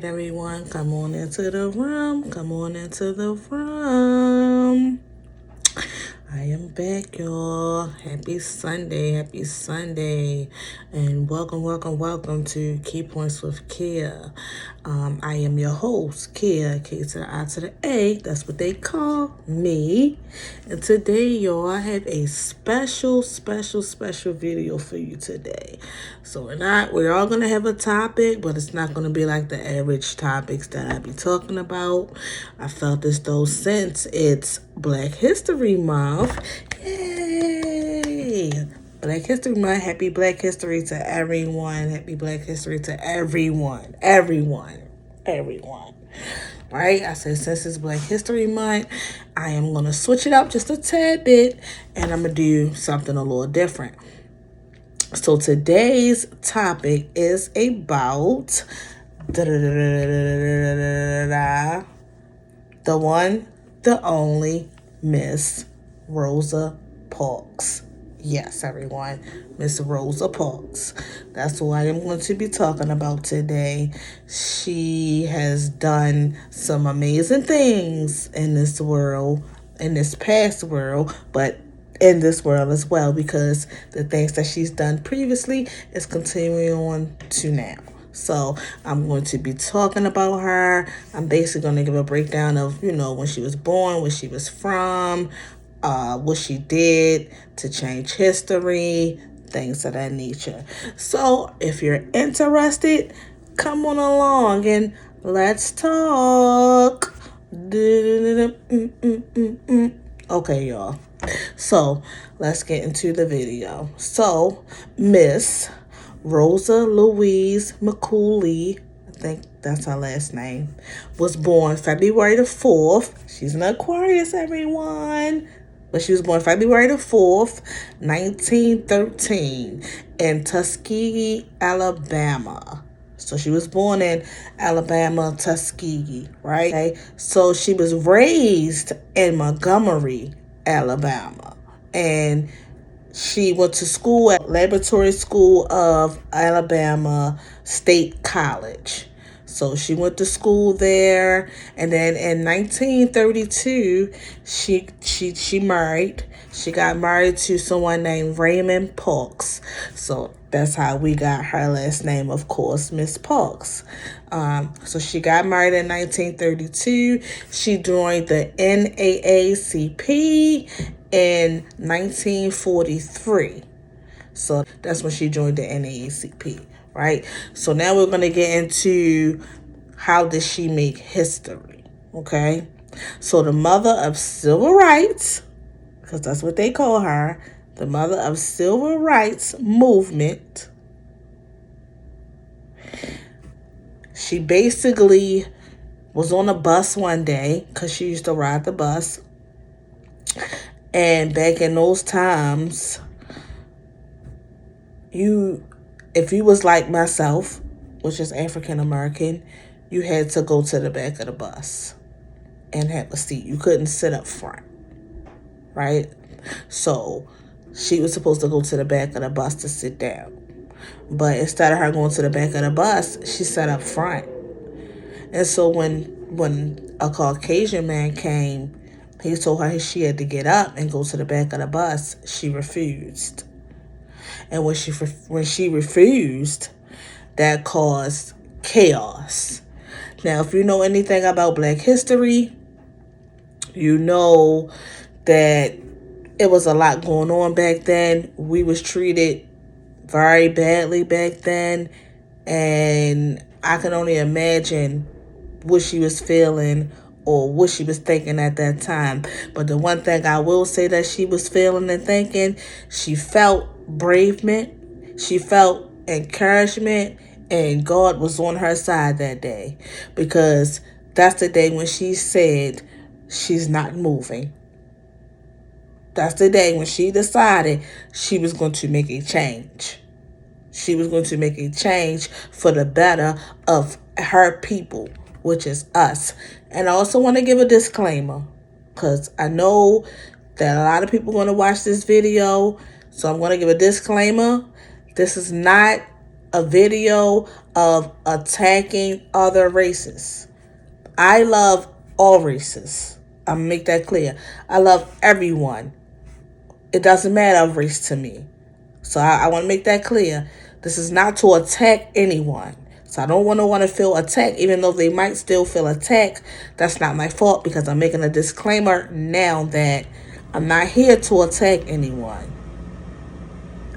everyone. Come on into the room. Come on into the room. I am back, y'all. Happy Sunday. Happy Sunday. And welcome to Key Points with Kia. I am your host, Kia, K to the I to the A. That's what they call me. And today, y'all, I have a special video for you today. So we're all going to have a topic, but it's not going to be like the average topics that I be talking about. I felt as though since it's Black History Month, yay! Black History Month, happy Black History to everyone. Happy Black History to everyone. Everyone. Right? I said since it's Black History Month, I am going to switch it up just a tad bit, and I'm going to do something a little different. So today's topic is about the one, the only Miss Rosa Parks. Yes, everyone, Miss Rosa Parks. That's who I am going to be talking about today. She has done some amazing things in this world, in this past world, but in this world as well, because the things that she's done previously is continuing on to now. So I'm going to be talking about her. I'm basically going to give a breakdown of, when she was born, where she was from, what she did to change history, things of that nature. So if you're interested, come on along and let's talk. Okay, y'all. So let's get into the video. So Miss Rosa Louise McCooley, I think that's her last name, was born February the 4th. She's an Aquarius, everyone. But she was born February the 4th, 1913 in Tuskegee, Alabama. So she was born in Alabama, Tuskegee, right? Okay. So she was raised in Montgomery, Alabama. And she went to school at Laboratory School of Alabama State College. So she went to school there, and then in 1932, she married. She got married to someone named Raymond Parks. So that's how we got her last name, of course, Miss Parks. So she got married in 1932. She joined the NAACP in 1943. So that's when she joined the NAACP, right? So now we're going to get into how did she make history, okay? So the mother of civil rights, because that's what they call her, the mother of civil rights movement, she basically was on a bus one day, because she used to ride the bus. And back in those times, if you was like myself, which is African American, you had to go to the back of the bus and have a seat. You couldn't sit up front, right? So she was supposed to go to the back of the bus to sit down. But instead of her going to the back of the bus, she sat up front. And so when a Caucasian man came, he told her she had to get up and go to the back of the bus. She refused. And when she refused, that caused chaos. Now, if you know anything about Black history, you know that it was a lot going on back then. We was treated very badly back then. And I can only imagine what she was feeling or what she was thinking at that time. But the one thing I will say that she was feeling and thinking, she felt bereavement, she felt encouragement, and God was on her side that day, because that's the day when she said she's not moving. That's the day when she decided she was going to make a change. She was going to make a change for the better of her people, which is us. And I also want to give a disclaimer, because I know that a lot of people are going to watch this video. So I'm going to give a disclaimer. This is not a video of attacking other races. I love all races. I'm gonna make that clear. I love everyone. It doesn't matter of race to me. So I want to make that clear. This is not to attack anyone. So I don't want to feel attacked, even though they might still feel attacked. That's not my fault because I'm making a disclaimer now that I'm not here to attack anyone.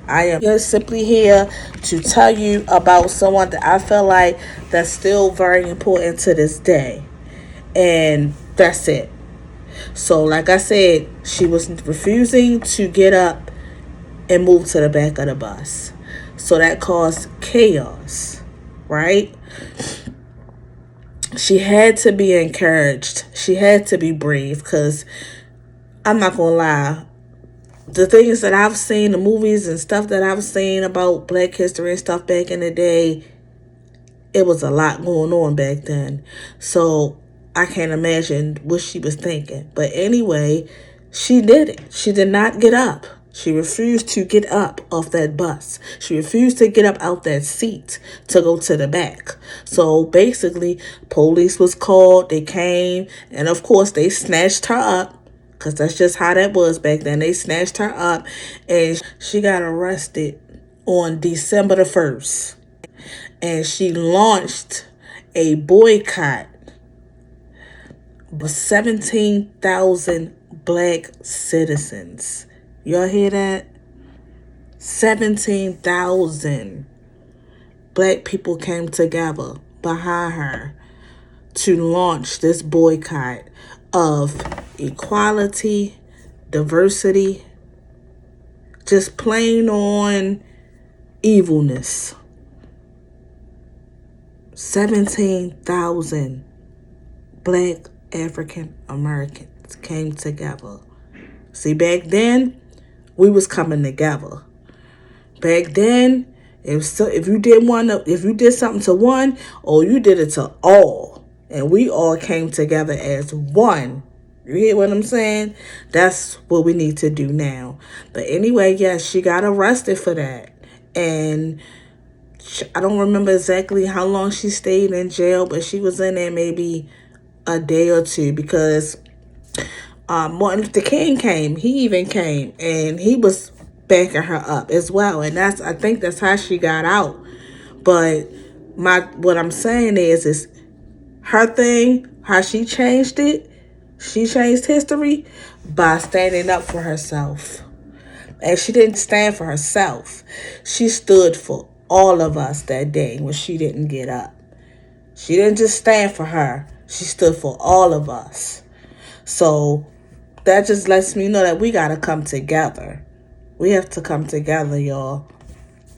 I am just simply here to tell you about someone that I feel like that's still very important to this day. And that's it. So like I said, she was refusing to get up and move to the back of the bus. So that caused chaos, right? She had to be encouraged. She had to be brave because I'm not going to lie. The things that I've seen, the movies and stuff that I've seen about Black history and stuff back in the day, it was a lot going on back then. So I can't imagine what she was thinking. But anyway, she did it. She did not get up. She refused to get up off that bus. She refused to get up out that seat to go to the back. So basically, police was called. They came. And of course, they snatched her up. Because that's just how that was back then. They snatched her up. And she got arrested on December the 1st. And she launched a boycott of 17,000 Black citizens. Y'all hear that? 17,000 Black people came together behind her to launch this boycott of equality, diversity, just plain on evilness. 17,000 Black African Americans came together. See, back then, we was coming together. Back then, if you did something to one, or you did it to all, and we all came together as one. You hear what I'm saying? That's what we need to do now. But anyway, yes, she got arrested for that, and I don't remember exactly how long she stayed in jail, but she was in there maybe a day or two because Martin Luther King came. He even came, and he was backing her up as well. And I think that's how she got out. But what I'm saying is her thing, how she changed it. She changed history by standing up for herself. And she didn't stand for herself. She stood for all of us that day when she didn't get up. She didn't just stand for her. She stood for all of us. So that just lets me know that we got to come together. We have to come together, y'all.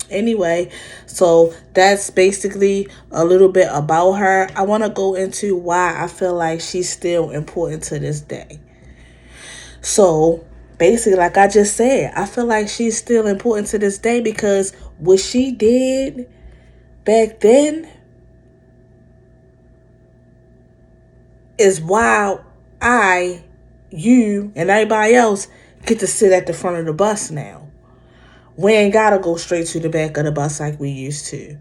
Anyway, so that's basically a little bit about her. I want to go into why I feel like she's still important to this day. So basically, like I just said, I feel like she's still important to this day because what she did back then is why you, and everybody else get to sit at the front of the bus now. We ain't got to go straight to the back of the bus like we used to.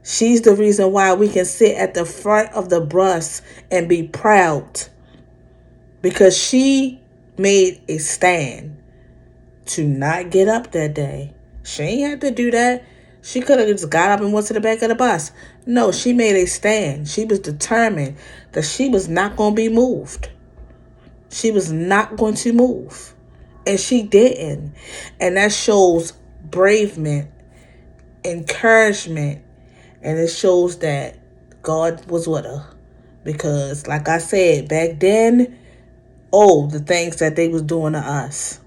She's the reason why we can sit at the front of the bus and be proud because she made a stand to not get up that day. She ain't had to do that. She could have just got up and went to the back of the bus. No, she made a stand. She was determined that she was not going to be moved. She was not going to move. And she didn't. And that shows bravement, encouragement, and it shows that God was with her. Because, like I said, back then, the things that they was doing to us.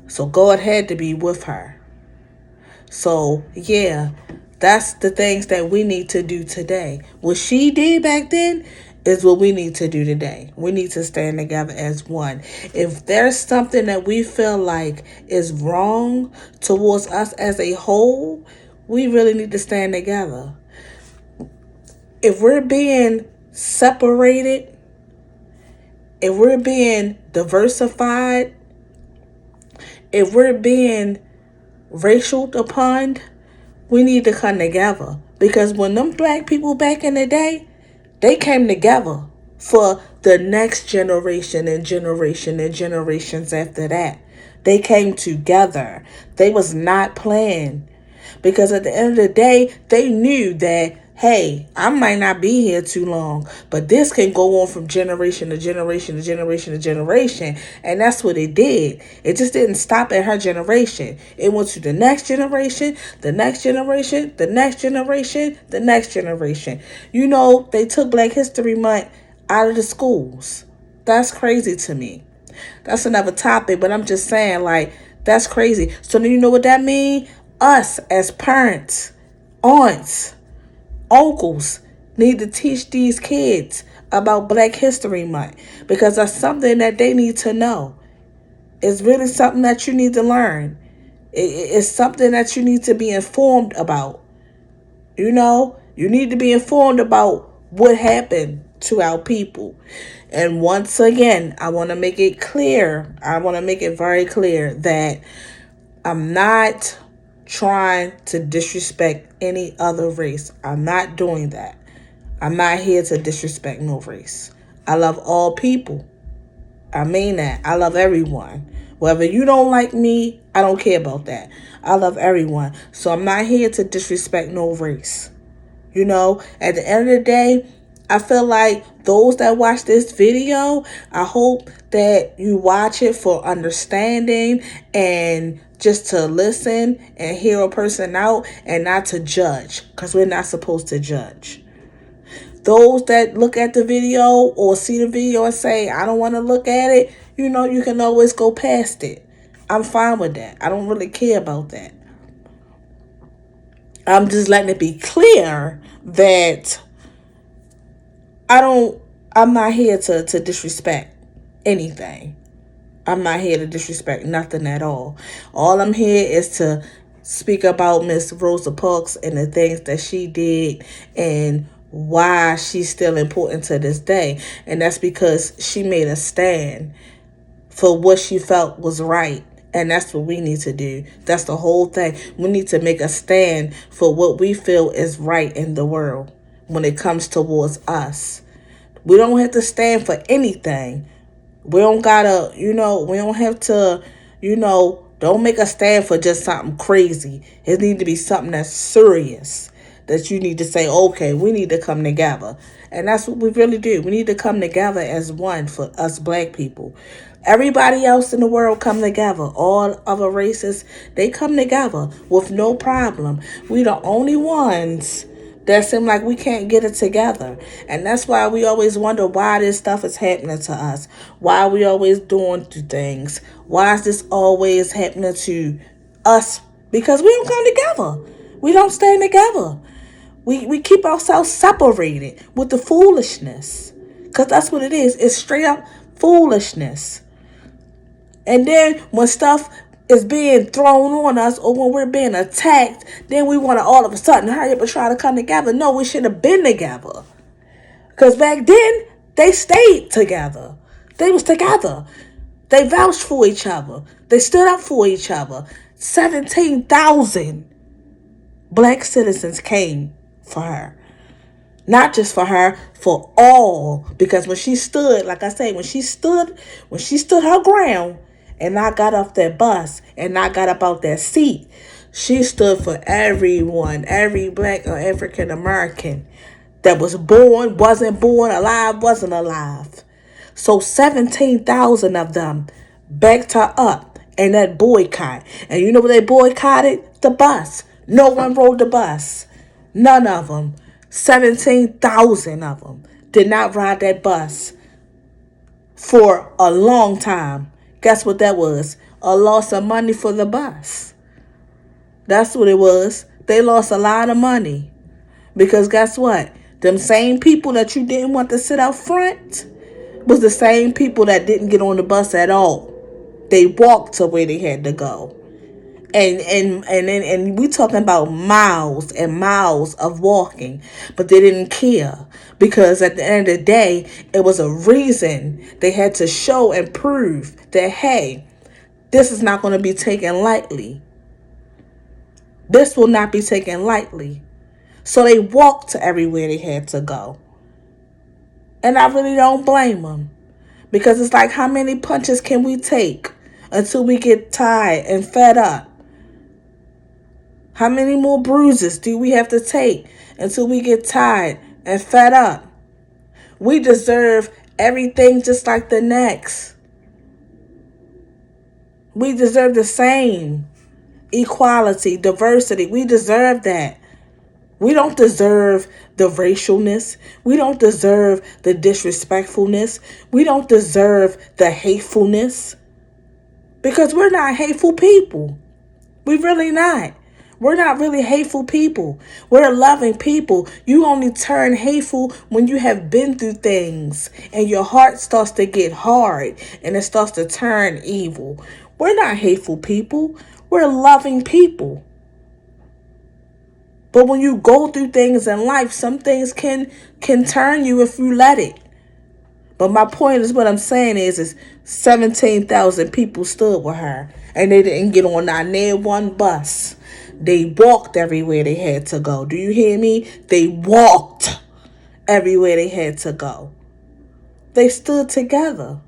So God had to be with her. So, yeah, that's the things that we need to do today. What she did back then is what we need to do today. We need to stand together as one. If there's something that we feel like is wrong towards us as a whole, we really need to stand together. If we're being separated, if we're being diversified, if we're being racial upon, We need to come together. Because when them black people back in the day, they came together for the next generation and generation and generations after that. They came together. They was not playing. Because at the end of the day, they knew that, hey, I might not be here too long, but this can go on from generation to generation to generation to generation. And that's what it did. It just didn't stop at her generation. It went to the next generation, the next generation, the next generation, the next generation. You know, they took Black History Month out of the schools. That's crazy to me. That's another topic, but I'm just saying, like, that's crazy. So then you know what that means? Us as parents, aunts, uncles need to teach these kids about Black History Month because that's something that they need to know. It's really something that you need to learn. It's something that you need to be informed about. You know, you need to be informed about what happened to our people. And once again, I want to make it clear. I want to make it very clear that I'm not trying to disrespect any other race. I'm not doing that. I'm not here to disrespect no race. I love all people. I mean that. I love everyone. Whether you don't like me, I don't care about that. I love everyone. So I'm not here to disrespect no race. You know, at the end of the day, I feel like those that watch this video, I hope that you watch it for understanding and just to listen and hear a person out and not to judge, because we're not supposed to judge. Those that look at the video or see the video and say, I don't want to look at it, you know, you can always go past it. I'm fine with that. I don't really care about that. I'm just letting it be clear that I'm not here to disrespect anything. I'm not here to disrespect nothing at all. All I'm here is to speak about Miss Rosa Parks and the things that she did and why she's still important to this day. And that's because she made a stand for what she felt was right. And that's what we need to do. That's the whole thing. We need to make a stand for what we feel is right in the world when it comes towards us. We don't have to stand for anything. We don't gotta, we don't have to, don't make a stand for just something crazy. It needs to be something that's serious that you need to say, okay, we need to come together. And that's what we really do. We need to come together as one for us black people. Everybody else in the world come together. All other races, they come together with no problem. We the only ones that seem like we can't get it together. And that's why we always wonder why this stuff is happening to us. Why are we always doing things? Why is this always happening to us? Because we don't come together. We don't stand together. We keep ourselves separated with the foolishness. Because that's what it is. It's straight up foolishness. And then when stuff is being thrown on us or when we're being attacked, then we want to all of a sudden hurry up and try to come together. No, we should have been together. Because back then, they stayed together. They was together. They vouched for each other. They stood up for each other. 17,000 black citizens came for her. Not just for her, for all. Because when she stood, like I say, when she stood her ground, and I got off that bus and I got up out that seat, she stood for everyone, every black or African American that was born, wasn't born, alive, wasn't alive. So 17,000 of them backed her up in that boycott. And you know what they boycotted? The bus. No one rode the bus. None of them. 17,000 of them did not ride that bus for a long time. Guess what that was? A loss of money for the bus. That's what it was. They lost a lot of money. Because guess what? Them same people that you didn't want to sit out front was the same people that didn't get on the bus at all. They walked to where they had to go. And we talking about miles and miles of walking, but they didn't care because at the end of the day, it was a reason they had to show and prove that, hey, this is not going to be taken lightly. This will not be taken lightly. So they walked to everywhere they had to go. And I really don't blame them. Because it's like, how many punches can we take until we get tired and fed up? How many more bruises do we have to take until we get tired and fed up? We deserve everything just like the next. We deserve the same. Equality, diversity. We deserve that. We don't deserve the racialness. We don't deserve the disrespectfulness. We don't deserve the hatefulness. Because we're not hateful people. We're really not. We're not really hateful people. We're loving people. You only turn hateful when you have been through things and your heart starts to get hard and it starts to turn evil. We're not hateful people. We're loving people. But when you go through things in life, some things can turn you if you let it. But my point is, what I'm saying is 17,000 people stood with her. And they didn't get on not near one bus. They walked everywhere they had to go. Do you hear me? They walked everywhere they had to go. They stood together.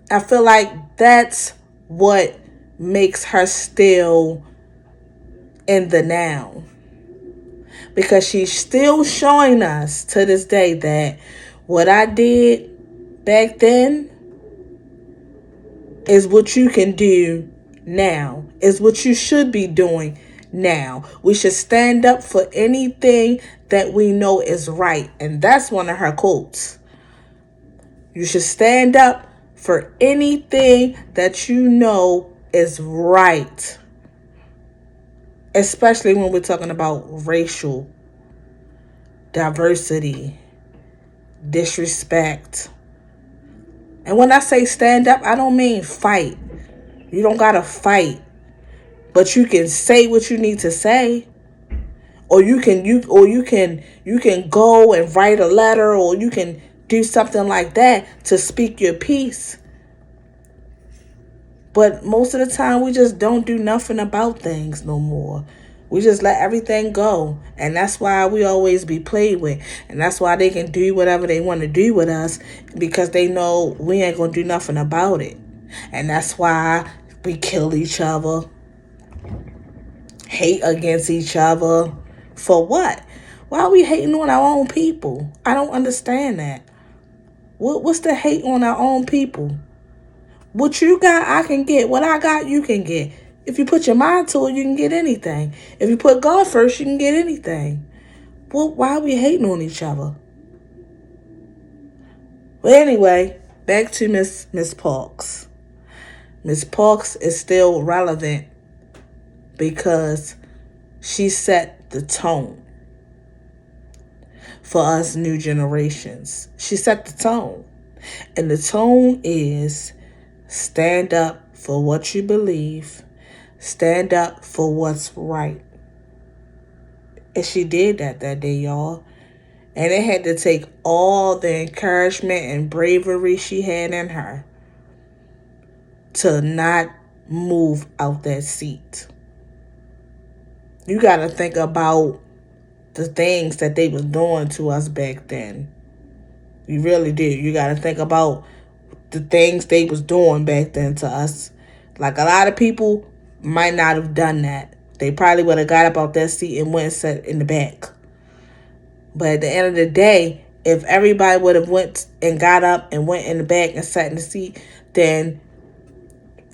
I feel like that's what makes her still in the now. Because she's still showing us to this day that what I did back then is what you can do now, is what you should be doing now. We should stand up for anything that we know is right. And that's one of her quotes. You should stand up for anything that you know is right. Especially when we're talking about racial diversity, disrespect. And when I say stand up, I don't mean fight. You don't gotta fight. But you can say what you need to say. Or you can go and write a letter, or you can do something like that to speak your piece. But most of the time we just don't do nothing about things no more. We just let everything go. And that's why we always be played with. And that's why they can do whatever they want to do with us, because they know we ain't going to do nothing about it. And that's why we kill each other, hate against each other. For what? Why are we hating on our own people? I don't understand that. What's the hate on our own people? What you got, I can get. What I got, you can get. If you put your mind to it, you can get anything. If you put God first, you can get anything. Well, why are we hating on each other? But anyway, back to Miss Parks. Miss Parks is still relevant because she set the tone for us new generations. She set the tone. And the tone is stand up for what you believe. Stand up for what's right. And she did that day, y'all. And it had to take all the encouragement and bravery she had in her to not move out that seat. You got to think about the things that they was doing to us back then. You really do. You got to think about the things they was doing back then to us. Like, a lot of people might not have done that. They probably would have got up out that seat and went and sat in the back. But at the end of the day, if everybody would have went and got up and went in the back and sat in the seat, then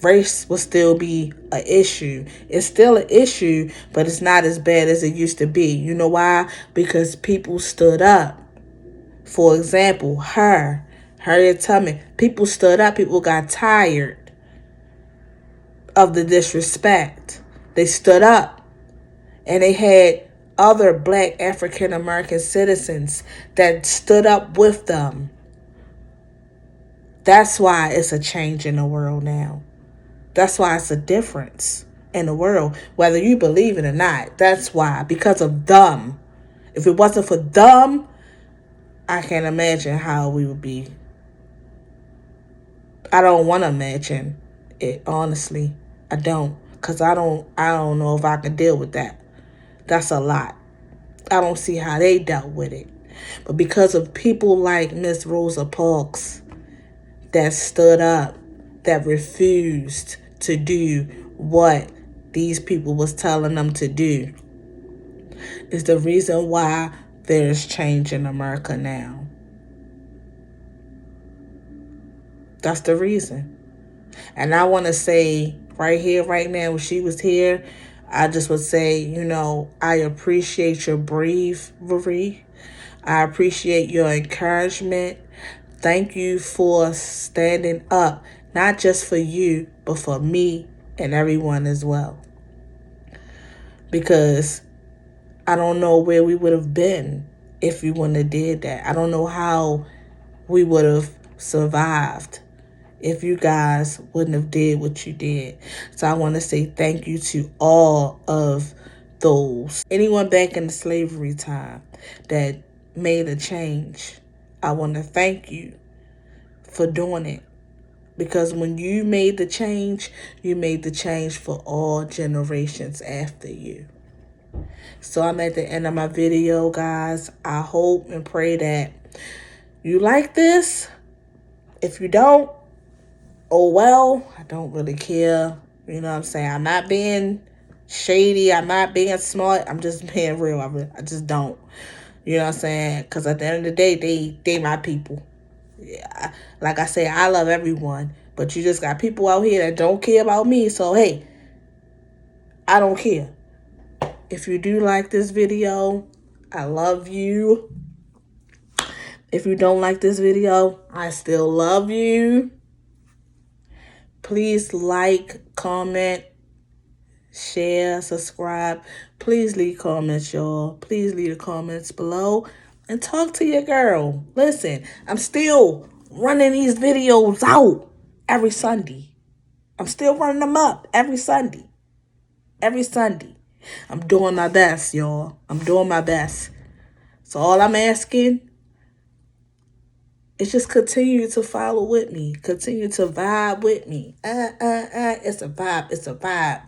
race will still be an issue. It's still an issue, but it's not as bad as it used to be. You know why? Because people stood up. For example, Harriet Tubman. People stood up. People got tired of the disrespect. They stood up. And they had other black African American citizens that stood up with them. That's why it's a change in the world now. That's why it's a difference in the world, whether you believe it or not. That's why, because of them. If it wasn't for them, I can't imagine how we would be. I don't want to imagine it, honestly. I don't. Cause I don't know if I can deal with that. That's a lot. I don't see how they dealt with it. But because of people like Miss Rosa Parks that stood up, that refused to do what these people was telling them to do, is the reason why there's change in America now. That's the reason. And I want to say right here, right now, when she was here, I just would say, I appreciate your bravery. I appreciate your encouragement. Thank you for standing up, not just for you, but for me and everyone as well. Because I don't know where we would have been if we wouldn't have did that. I don't know how we would have survived if you guys wouldn't have did what you did. So I want to say thank you to all of those. Anyone back in the slavery time that made a change, I want to thank you for doing it. Because when you made the change, you made the change for all generations after you. So I'm at the end of my video, guys. I hope and pray that you like this. If you don't, oh well, I don't really care. You know what I'm saying? I'm not being shady. I'm not being smart. I'm just being real. I just don't. You know what I'm saying? Because at the end of the day, they my people. Yeah, like I say, I love everyone. But you just got people out here that don't care about me. So, hey, I don't care. If you do like this video, I love you. If you don't like this video, I still love you. Please like, comment, share, subscribe. Please leave comments, y'all. Please leave the comments below and talk to your girl. Listen, I'm still running these videos out every Sunday. I'm still running them up every Sunday. Every Sunday. I'm doing my best, y'all. I'm doing my best. So all I'm asking is just continue to follow with me. Continue to vibe with me. It's a vibe. It's a vibe.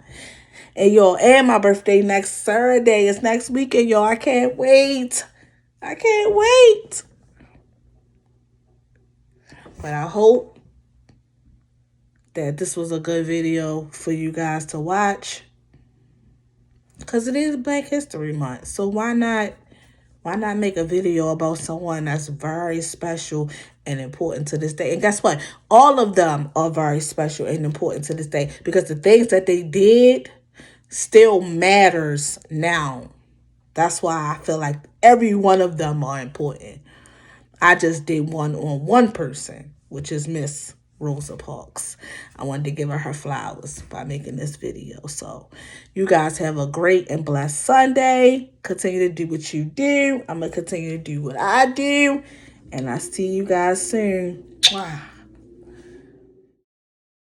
And y'all, and my birthday next Saturday. It's next weekend, y'all. I can't wait. I can't wait. But I hope that this was a good video for you guys to watch. Because it is Black History Month. So why not make a video about someone that's very special and important to this day? And guess what? All of them are very special and important to this day. Because the things that they did still matters now. That's why I feel like every one of them are important. I just did one on one person, which is Miss Rosa Parks. I wanted to give her flowers by making this video. So you guys have a great and blessed Sunday. Continue to do what you do. I'm going to continue to do what I do. And I'll see you guys soon. Mwah.